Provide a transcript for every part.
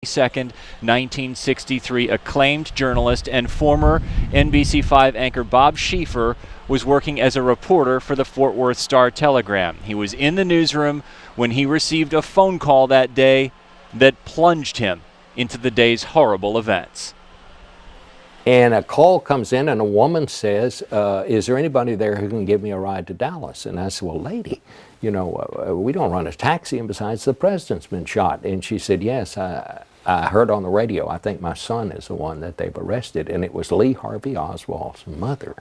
2nd, 1963, acclaimed journalist and former NBC5 anchor Bob Schaeffer was working as a reporter for the Fort Worth Star-Telegram. He was in the newsroom when he received a phone call that day that plunged him into the day's horrible events. And a call comes in and a woman says, is there anybody there who can give me a ride to Dallas? And I said, well, lady, you know, we don't run a taxi, and besides, the president's been shot. And she said, yes, I heard on the radio, I think my son is the one that they've arrested. And it was Lee Harvey Oswald's mother.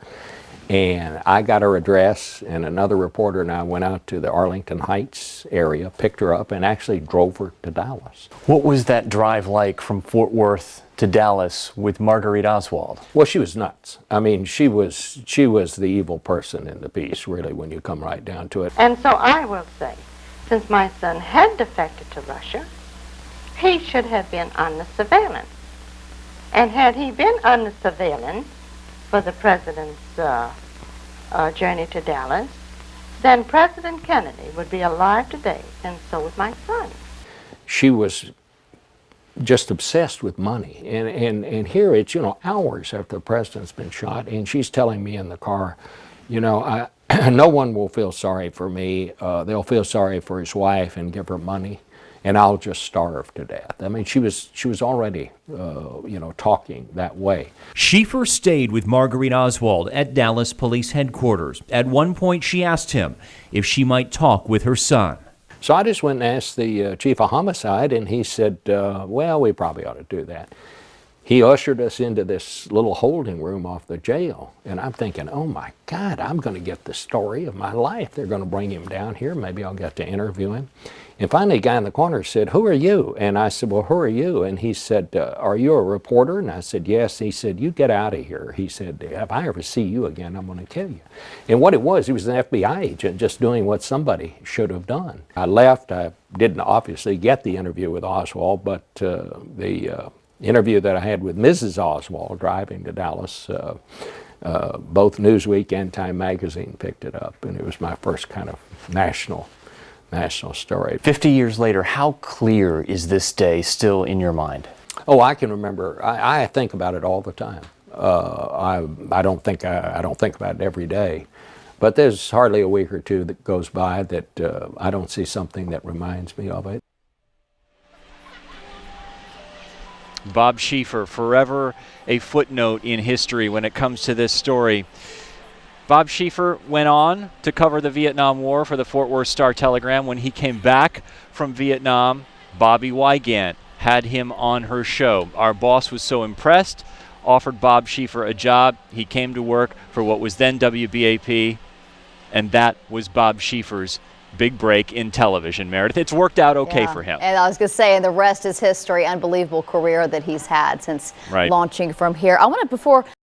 And I got her address, and another reporter and I went out to the Arlington Heights area, picked her up, and actually drove her to Dallas. What was that drive like from Fort Worth to Dallas with Marguerite Oswald? Well, she was nuts. I mean, she was the evil person in the piece, really, when you come right down to it. And so I will say, since my son had defected to Russia, he should have been under surveillance. And had he been under surveillance for the president's journey to Dallas, then President Kennedy would be alive today, and so would my son. She was just obsessed with money. And here it's, you know, hours after the president's been shot, and she's telling me in the car, you know, no one will feel sorry for me. They'll feel sorry for his wife and give her money, and I'll just starve to death. I mean, she was already, you know, talking that way. Schaeffer stayed with Marguerite Oswald at Dallas Police Headquarters. At one point, she asked him if she might talk with her son. So I just went and asked the chief of homicide, and he said, well, we probably ought to do that. He ushered us into this little holding room off the jail, and I'm thinking, oh my God, I'm going to get the story of my life. They're going to bring him down here. Maybe I'll get to interview him. And finally, a guy in the corner said, who are you? And I said, well, who are you? And he said, are you a reporter? And I said, yes. He said, you get out of here. He said, if I ever see you again, I'm going to kill you. And what it was, he was an FBI agent just doing what somebody should have done. I left. I didn't obviously get the interview with Oswald, but the interview that I had with Mrs. Oswald driving to Dallas, both Newsweek and Time Magazine picked it up, and it was my first kind of national story. 50 years later, how clear is this day still in your mind? Oh, I can remember. I think about it all the time. I don't think about it every day, but there's hardly a week or two that goes by that I don't see something that reminds me of it. Bob Schaeffer, forever a footnote in history when it comes to this story. Bob Schaeffer went on to cover the Vietnam War for the Fort Worth Star-Telegram. When he came back from Vietnam, Bobby Wygant had him on her show. Our boss was so impressed, offered Bob Schaeffer a job. He came to work for what was then WBAP, and that was Bob Schaeffer's big break in television, Meredith. It's worked out okay for him. And I was going to say, and the rest is history. Unbelievable career that he's had since launching from here. I want to, before